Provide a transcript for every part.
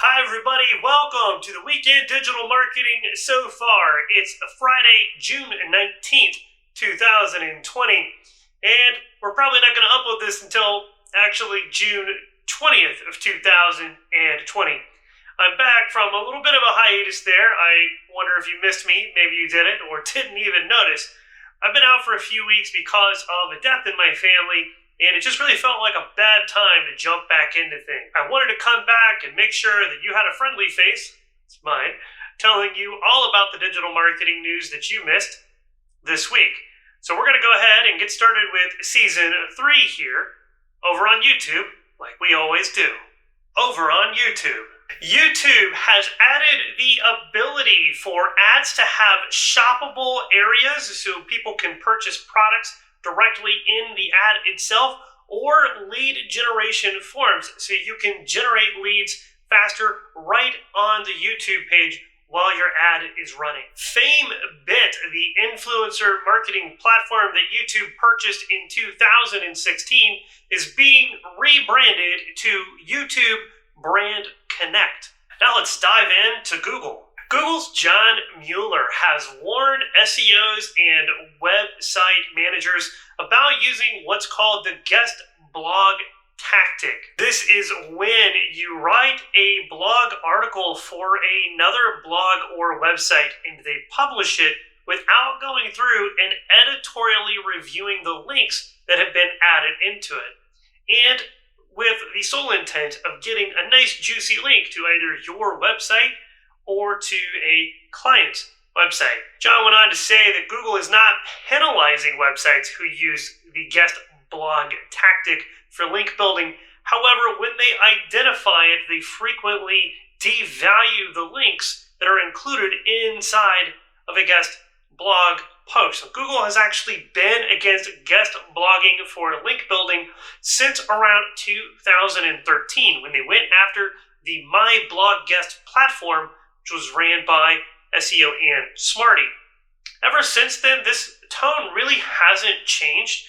Hi everybody, welcome to the Weekend Digital Marketing So Far. It's Friday, June 19th, 2020, and we're probably not going to upload this until actually June 20th of 2020. I'm back from a little bit of a hiatus there. I wonder if you missed me, maybe you didn't, or didn't even notice. I've been out for a few weeks because of a death in my family, and it just really felt like a bad time to jump back into things. I wanted to come back and make sure that you had a friendly face, it's mine, telling you all about the digital marketing news that you missed this week. So we're going to go ahead and get started with Season 3 here, over on YouTube, like we always do. Over on YouTube. YouTube has added the ability for ads to have shoppable areas so people can purchase products directly in the ad itself, or lead generation forms so you can generate leads faster right on the YouTube page while your ad is running. FameBit, the influencer marketing platform that YouTube purchased in 2016, is being rebranded to YouTube Brand Connect. Now let's dive into Google. Google's John Mueller has warned SEOs and website managers about using what's called the guest blog tactic. This is when you write a blog article for another blog or website and they publish it without going through and editorially reviewing the links that have been added into it, and with the sole intent of getting a nice juicy link to either your website or to a client's website. John went on to say that Google is not penalizing websites who use the guest blog tactic for link building. However, when they identify it, they frequently devalue the links that are included inside of a guest blog post. So Google has actually been against guest blogging for link building since around 2013, when they went after the My Blog Guest platform, which was ran by SEO and Smarty. Ever since then, this tone really hasn't changed.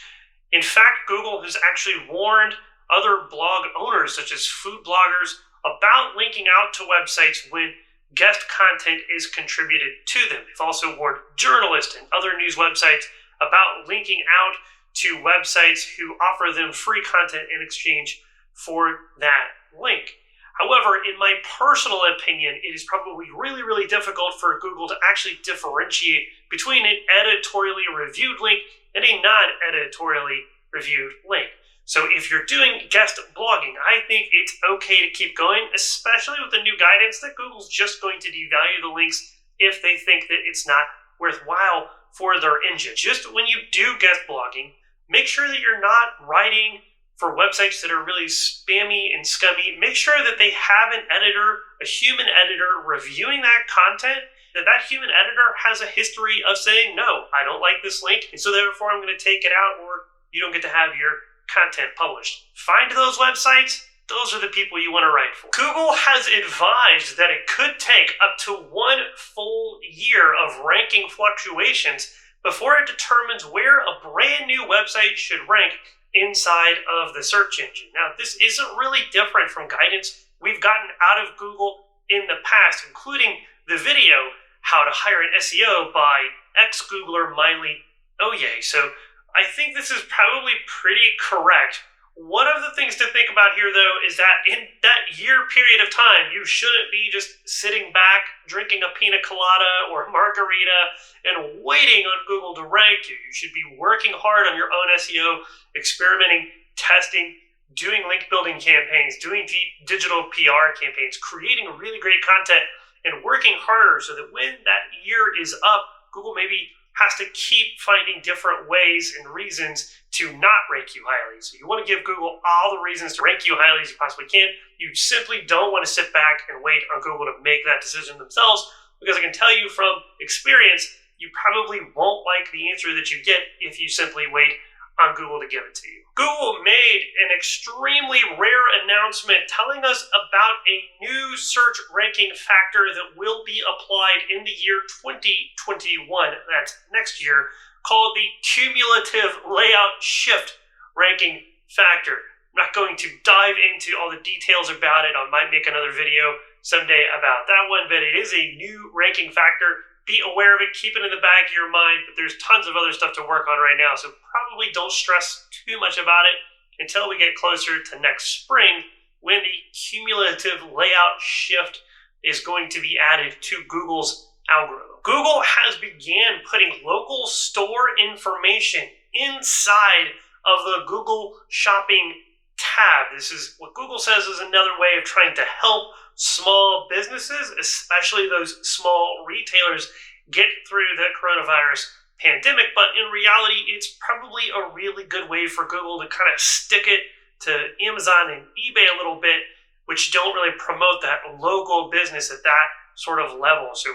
In fact, Google has actually warned other blog owners, such as food bloggers, about linking out to websites when guest content is contributed to them. They've also warned journalists and other news websites about linking out to websites who offer them free content in exchange for that link. However, in my personal opinion, it is probably really, really difficult for Google to actually differentiate between an editorially reviewed link and a non-editorially reviewed link. So if you're doing guest blogging, I think it's okay to keep going, especially with the new guidance that Google's just going to devalue the links if they think that it's not worthwhile for their engine. Just when you do guest blogging, make sure that you're not writing for websites that are really spammy and scummy. Make sure that they have an editor, a human editor, reviewing that content, that human editor has a history of saying, no, I don't like this link, and so therefore I'm going to take it out, or you don't get to have your content published. Find those websites. Those are the people you want to write for. Google has advised that it could take up to 1 full year of ranking fluctuations before it determines where a brand new website should rank inside of the search engine. Now, this isn't really different from guidance we've gotten out of Google in the past, including the video, How to Hire an SEO by ex-Googler Miley Oye. So I think this is probably pretty correct. One of the things to think about here, though, is that in that year period of time, you shouldn't be just sitting back, drinking a pina colada or a margarita and waiting on Google to rank you. You should be working hard on your own SEO, experimenting, testing, doing link building campaigns, doing digital PR campaigns, creating really great content, and working harder so that when that year is up, Google maybe has to keep finding different ways and reasons to not rank you highly. So you want to give Google all the reasons to rank you highly as you possibly can. You simply don't want to sit back and wait on Google to make that decision themselves, because I can tell you from experience, you probably won't like the answer that you get if you simply wait on Google to give it to you. Google made an extremely rare announcement telling us about a new search ranking factor that will be applied in the year 2021, that's next year, called the cumulative layout shift ranking factor. I'm not going to dive into all the details about it. I might make another video someday about that one, but it is a new ranking factor. Be aware of it, keep it in the back of your mind, but there's tons of other stuff to work on right now, so probably don't stress too much about it until we get closer to next spring, when the cumulative layout shift is going to be added to Google's algorithm. Google has began putting local store information inside of the Google Shopping tab. This is what Google says is another way of trying to help small businesses, especially those small retailers, get through the coronavirus pandemic. But in reality, it's probably a really good way for Google to kind of stick it to Amazon and eBay a little bit, which don't really promote that local business at that sort of level. So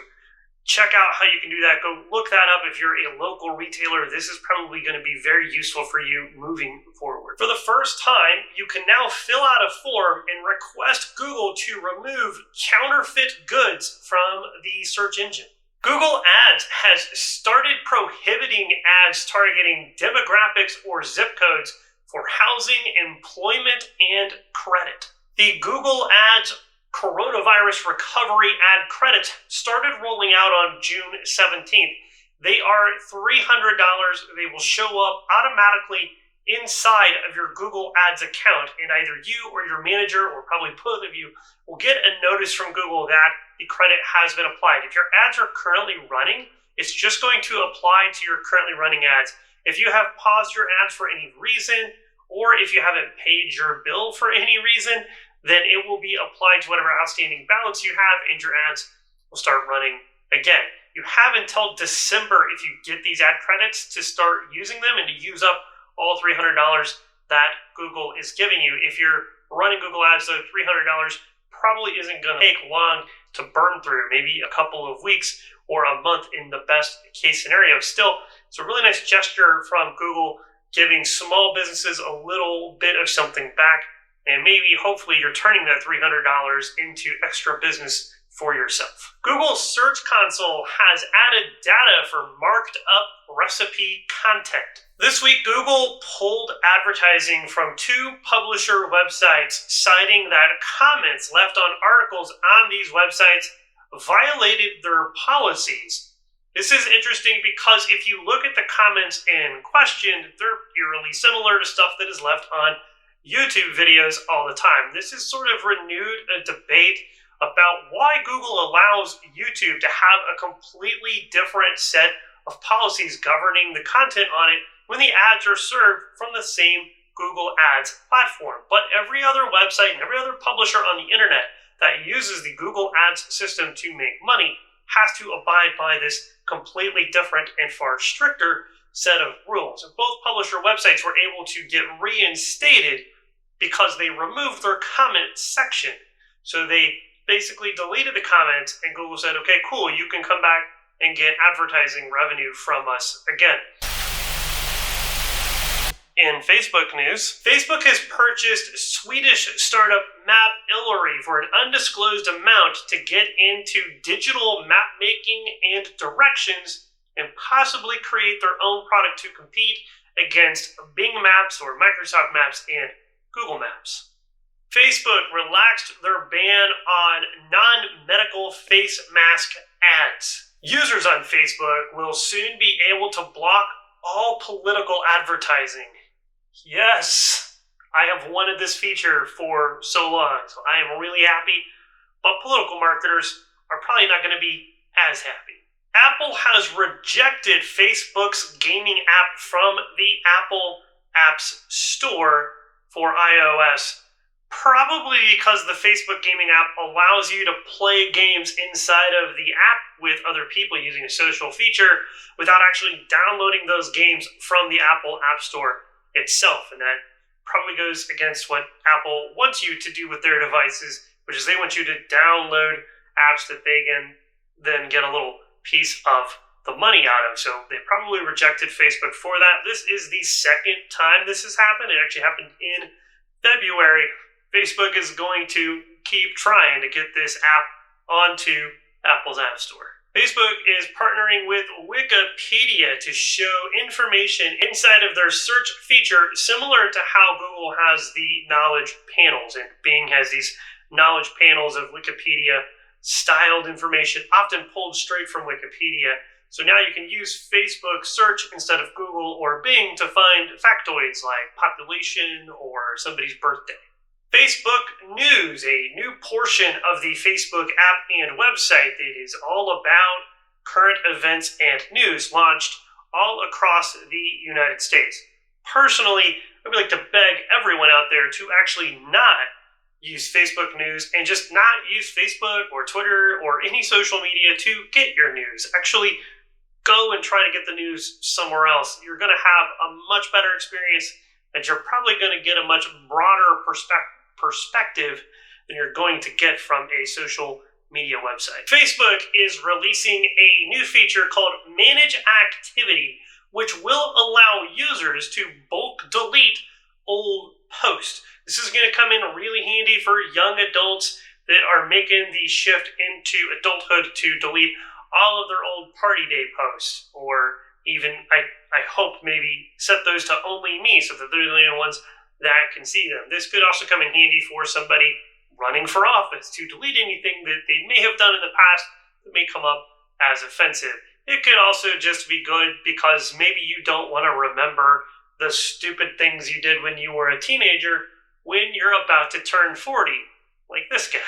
check out how you can do that. Go look that up if you're a local retailer. This is probably going to be very useful for you moving forward. For the first time, you can now fill out a form and request Google to remove counterfeit goods from the search engine. Google Ads has started prohibiting ads targeting demographics or zip codes for housing, employment, and credit. The Google Ads Coronavirus Recovery Ad Credits started rolling out on June 17th. They are $300. They will show up automatically inside of your Google Ads account, and either you or your manager, or probably both of you, will get a notice from Google that the credit has been applied. If your ads are currently running, it's just going to apply to your currently running ads. If you have paused your ads for any reason, or if you haven't paid your bill for any reason, then it will be applied to whatever outstanding balance you have, and your ads will start running again. You have until December, if you get these ad credits, to start using them and to use up all $300 that Google is giving you. If you're running Google Ads, though, $300 probably isn't going to take long to burn through, maybe a couple of weeks or a month in the best case scenario. Still, it's a really nice gesture from Google, giving small businesses a little bit of something back, and maybe hopefully you're turning that $300 into extra business for yourself. Google's Search Console has added data for marked up recipe content. This week, Google pulled advertising from 2 publisher websites, citing that comments left on articles on these websites violated their policies. This is interesting because if you look at the comments in question, they're eerily similar to stuff that is left on YouTube videos all the time. This has sort of renewed a debate about why Google allows YouTube to have a completely different set of policies governing the content on it when the ads are served from the same Google Ads platform. But every other website and every other publisher on the internet that uses the Google Ads system to make money has to abide by this completely different and far stricter set of rules. And both publisher websites were able to get reinstated because they removed their comment section. So they basically deleted the comments, and Google said, okay, cool, you can come back and get advertising revenue from us again. In Facebook news, Facebook has purchased Swedish startup Mapillary for an undisclosed amount to get into digital map making and directions, and possibly create their own product to compete against Bing Maps or Microsoft Maps and Google Maps. Facebook relaxed their ban on non-medical face mask ads. Users on Facebook will soon be able to block all political advertising. Yes, I have wanted this feature for so long, so I am really happy, but political marketers are probably not going to be as happy. Apple has rejected Facebook's gaming app from the Apple Apps Store for iOS, probably because the Facebook gaming app allows you to play games inside of the app with other people using a social feature without actually downloading those games from the Apple App Store itself. And that probably goes against what Apple wants you to do with their devices, which is they want you to download apps that they can then get a little piece of the money out of. So they probably rejected Facebook for that. This is the second time this has happened. It actually happened in February. Facebook is going to keep trying to get this app onto Apple's App Store. Facebook is partnering with Wikipedia to show information inside of their search feature, similar to how Google has the knowledge panels and Bing has these knowledge panels of Wikipedia, styled information, often pulled straight from Wikipedia. So now you can use Facebook search instead of Google or Bing to find factoids like population or somebody's birthday. Facebook News, a new portion of the Facebook app and website that is all about current events and news, launched all across the United States. Personally, I would like to beg everyone out there to actually not use Facebook News and just not use Facebook or Twitter or any social media to get your news. Actually, go and try to get the news somewhere else. You're going to have a much better experience, and you're probably going to get a much broader perspective than you're going to get from a social media website. Facebook is releasing a new feature called Manage Activity, which will allow users to bulk delete old posts. This is going to come in really handy for young adults that are making the shift into adulthood to delete all of their old party day posts, or even, I hope, maybe set those to only me so that they're the only ones that can see them. This could also come in handy for somebody running for office to delete anything that they may have done in the past that may come up as offensive. It could also just be good because maybe you don't want to remember the stupid things you did when you were a teenager when you're about to turn 40, like this guy.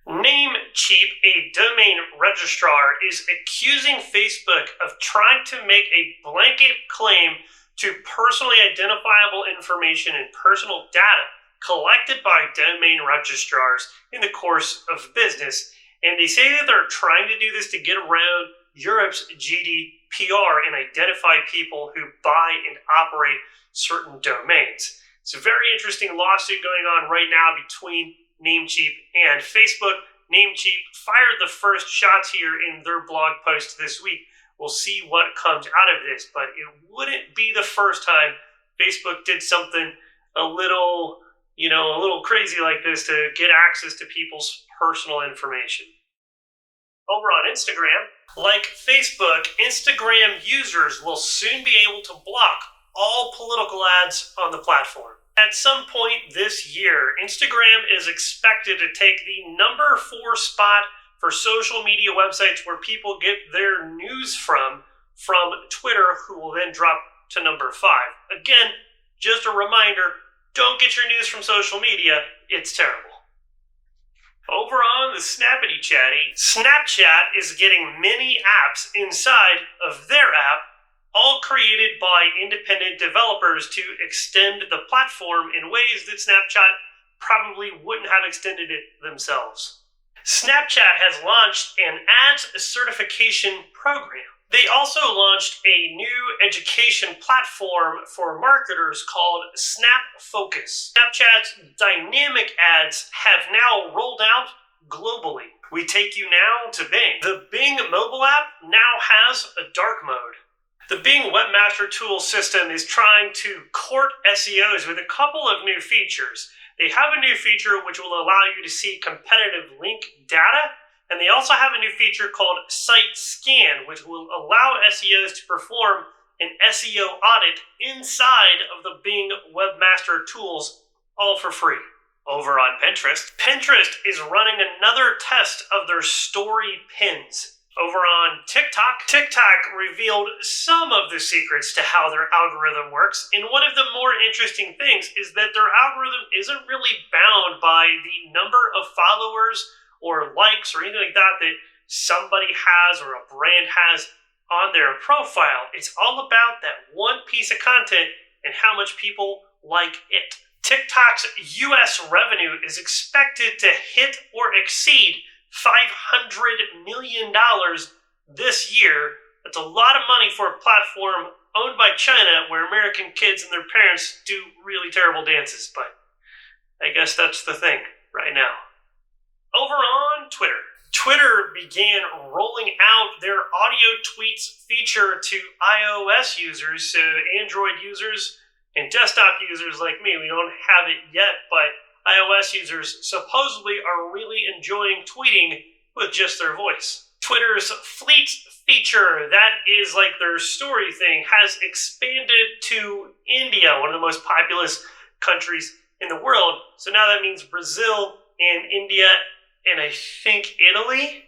Namecheap, a domain registrar, is accusing Facebook of trying to make a blanket claim to personally identifiable information and personal data collected by domain registrars in the course of business. And they say that they're trying to do this to get around Europe's GDPR and identify people who buy and operate certain domains. It's a very interesting lawsuit going on right now between Namecheap and Facebook. Namecheap fired the first shots here in their blog post this week. We'll see what comes out of this, but it wouldn't be the first time Facebook did something a little crazy like this to get access to people's personal information. Over on Instagram, like Facebook, Instagram users will soon be able to block all political ads on the platform. At some point this year, Instagram is expected to take the number 4 spot for social media websites where people get their news from Twitter, who will then drop to number 5. Again, just a reminder, don't get your news from social media. It's terrible. Over on the Snappity Chatty, Snapchat is getting many apps inside of their app, all created by independent developers to extend the platform in ways that Snapchat probably wouldn't have extended it themselves. Snapchat has launched an ads certification program. They also launched a new education platform for marketers called Snap Focus. Snapchat's dynamic ads have now rolled out globally. We take you now to Bing. The Bing mobile app now has a dark mode. The Bing Webmaster tool system is trying to court SEOs with a couple of new features. They have a new feature which will allow you to see competitive link data, and they also have a new feature called Site Scan, which will allow SEOs to perform an SEO audit inside of the Bing Webmaster tools, all for free. Over on Pinterest, Pinterest is running another test of their story pins. Over on TikTok revealed some of the secrets to how their algorithm works, and one of the more interesting things is that their algorithm isn't really bound by the number of followers or likes or anything like that somebody has or a brand has on their profile. It's all about that one piece of content and how much people like it. TikTok's US revenue is expected to hit or exceed $500 million this year. That's a lot of money for a platform owned by China where American kids and their parents do really terrible dances, but I guess that's the thing right now. Over on Twitter. Twitter began rolling out their audio tweets feature to iOS users, so Android users and desktop users like me. We don't have it yet, but iOS users supposedly are really enjoying tweeting with just their voice. Twitter's Fleet feature, that is like their story thing, has expanded to India, one of the most populous countries in the world. So now that means Brazil and India and I think Italy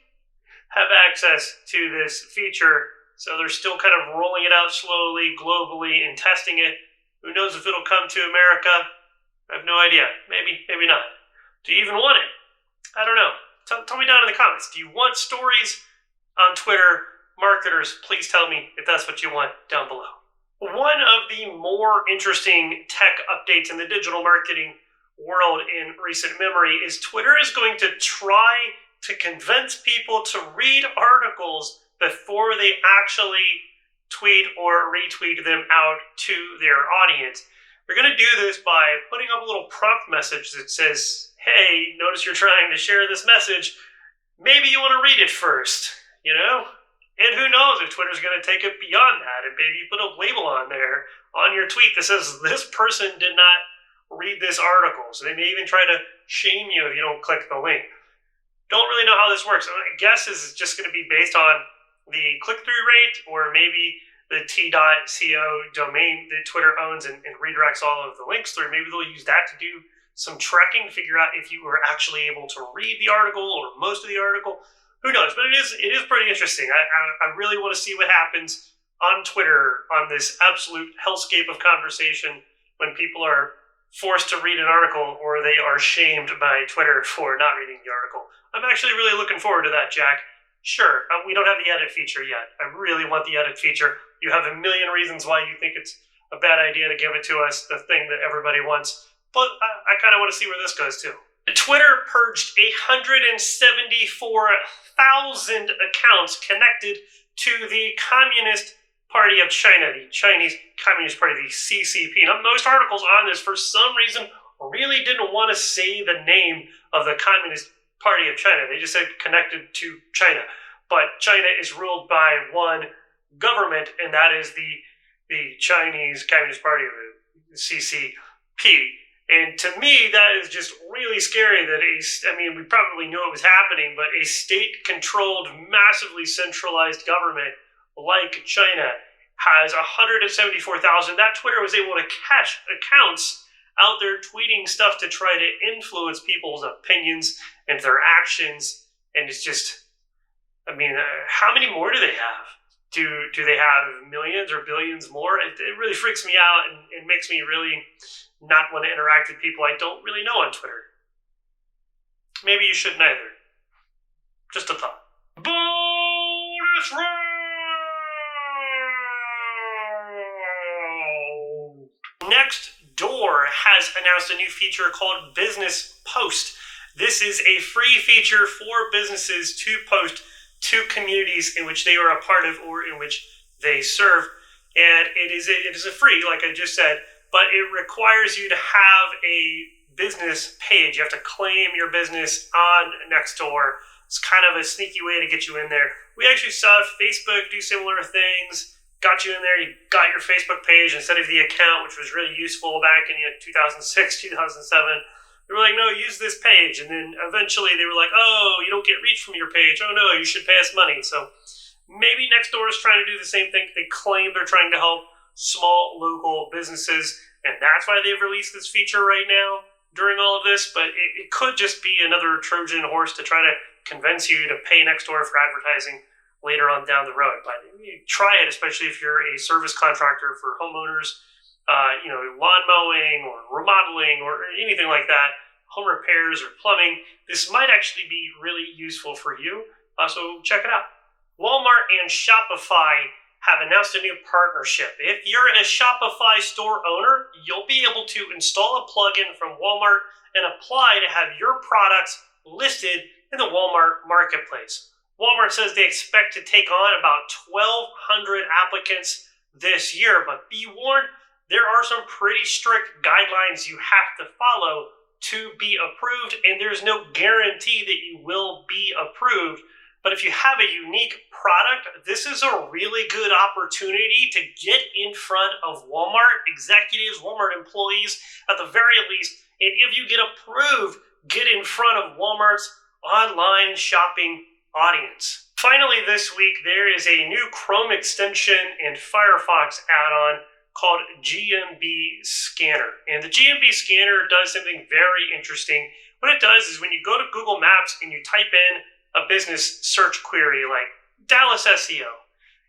have access to this feature. So they're still kind of rolling it out slowly, globally, and testing it. Who knows if it'll come to America? I have no idea. Maybe, maybe not. Do you even want it? I don't know. Tell me down in the comments. Do you want stories on Twitter? Marketers, please tell me if that's what you want down below. One of the more interesting tech updates in the digital marketing world in recent memory is Twitter is going to try to convince people to read articles before they actually tweet or retweet them out to their audience. They're going to do this by putting up a little prompt message that says, hey, notice you're trying to share this message. Maybe you want to read it first, you know? And who knows if Twitter's going to take it beyond that and maybe put a label on there on your tweet that says this person did not read this article. So they may even try to shame you if you don't click the link. Don't really know how this works. My guess is it's just going to be based on the click-through rate or maybe the t.co domain that Twitter owns and redirects all of the links through. Maybe they'll use that to do some tracking, figure out if you were actually able to read the article or most of the article. Who knows? But it is pretty interesting. I really want to see what happens on Twitter on this absolute hellscape of conversation when people are forced to read an article or they are shamed by Twitter for not reading the article. I'm actually really looking forward to that, Jack. Sure, we don't have the edit feature yet. I really want the edit feature. You have a million reasons why you think it's a bad idea to give it to us, the thing that everybody wants. But I kind of want to see where this goes, too. Twitter purged 174,000 accounts connected to the Communist Party of China, the Chinese Communist Party, the CCP. Now, most articles on this, for some reason, really didn't want to say the name of the Communist Party of China. They just said connected to China. But China is ruled by one government, and that is the Chinese Communist Party, or the CCP. And to me, that is just really scary that we probably knew it was happening, but a state-controlled, massively centralized government like China has 174,000. That Twitter was able to catch accounts out there tweeting stuff to try to influence people's opinions and their actions. And it's just, how many more do they have? Do they have millions or billions more? It really freaks me out and makes me really not want to interact with people I don't really know on Twitter. Maybe you shouldn't either. Just a thought. Bonus round! Nextdoor has announced a new feature called Business Post. This is a free feature for businesses to post to communities in which they are a part of or in which they serve. And it is a free, like I just said, but it requires you to have a business page. You have to claim your business on Nextdoor. It's kind of a sneaky way to get you in there. We actually saw Facebook do similar things, got you in there, you got your Facebook page instead of the account, which was really useful back in 2006, 2007. They were like, no, use this page. And then eventually they were like, oh, you don't get reach from your page. Oh, no, you should pay us money. So maybe Nextdoor is trying to do the same thing. They claim they're trying to help small local businesses, and that's why they've released this feature right now during all of this. But it could just be another Trojan horse to try to convince you to pay Nextdoor for advertising later on down the road. But try it, especially if you're a service contractor for homeowners, lawn mowing or remodeling or anything like that, home repairs or plumbing. This might actually be really useful for you. So check it out. Walmart and Shopify have announced a new partnership. If you're a Shopify store owner, you'll be able to install a plugin from Walmart and apply to have your products listed in the Walmart marketplace. Walmart says they expect to take on about 1,200 applicants this year, but be warned, there are some pretty strict guidelines you have to follow to be approved, and there's no guarantee that you will be approved. But if you have a unique product, this is a really good opportunity to get in front of Walmart executives, Walmart employees at the very least. And if you get approved, get in front of Walmart's online shopping audience. Finally, this week, there is a new Chrome extension and Firefox add-on called GMB Scanner. And the GMB Scanner does something very interesting what it does is when you go to Google Maps and you type in a business search query like Dallas SEO,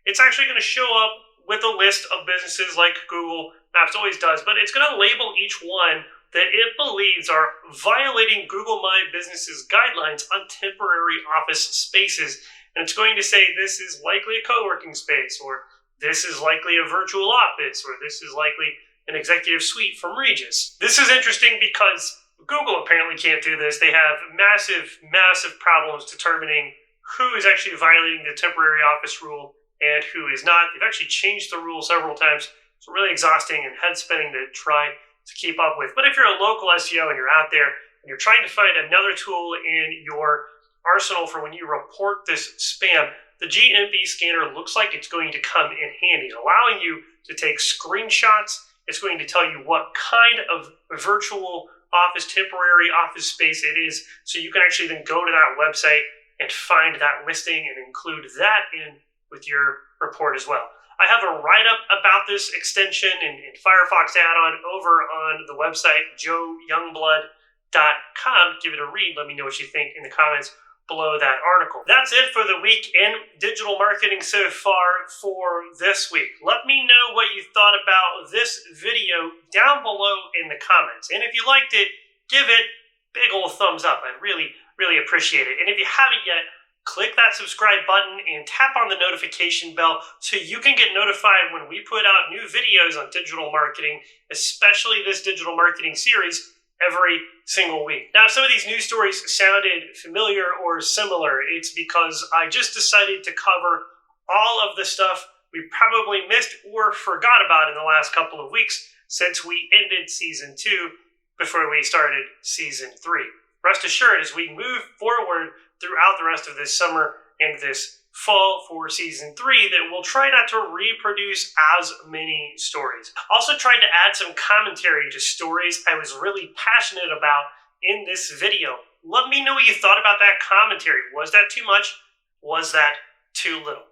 it's actually going to show up with a list of businesses like Google Maps always does, but it's going to label each one that it believes are violating Google My Business's guidelines on temporary office spaces. And it's going to say this is likely a co-working space, or this is likely a virtual office, or this is likely an executive suite from Regis. This is interesting because Google apparently can't do this. They have massive, massive problems determining who is actually violating the temporary office rule and who is not. They've actually changed the rule several times. It's really exhausting and head-spinning to try to keep up with. But if you're a local SEO and you're out there and you're trying to find another tool in your arsenal for when you report this spam, the GMB scanner looks like it's going to come in handy, allowing you to take screenshots. It's going to tell you what kind of virtual office, temporary office space it is, so you can actually then go to that website and find that listing and include that in with your report as well. I have a write-up about this extension and Firefox add-on over on the website, joeyoungblood.com. Give it a read. Let me know what you think in the comments below that article. That's it for the week in digital marketing so far for this week. Let me know what you thought about this video down below in the comments. And if you liked it, give it big old thumbs up. I'd really, really appreciate it. And if you haven't yet, click that subscribe button and tap on the notification bell so you can get notified when we put out new videos on digital marketing, especially this digital marketing series, every single week. Now, if some of these news stories sounded familiar or similar, it's because I just decided to cover all of the stuff we probably missed or forgot about in the last couple of weeks since we ended season 2 before we started season 3. Rest assured, as we move forward throughout the rest of this summer and this fall for season 3, that we'll try not to reproduce as many stories. Also tried to add some commentary to stories I was really passionate about in this video. Let me know what you thought about that commentary. Was that too much? Was that too little?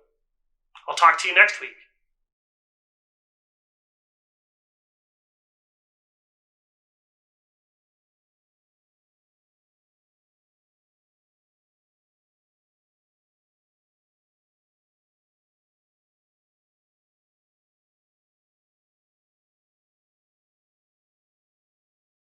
I'll talk to you next week.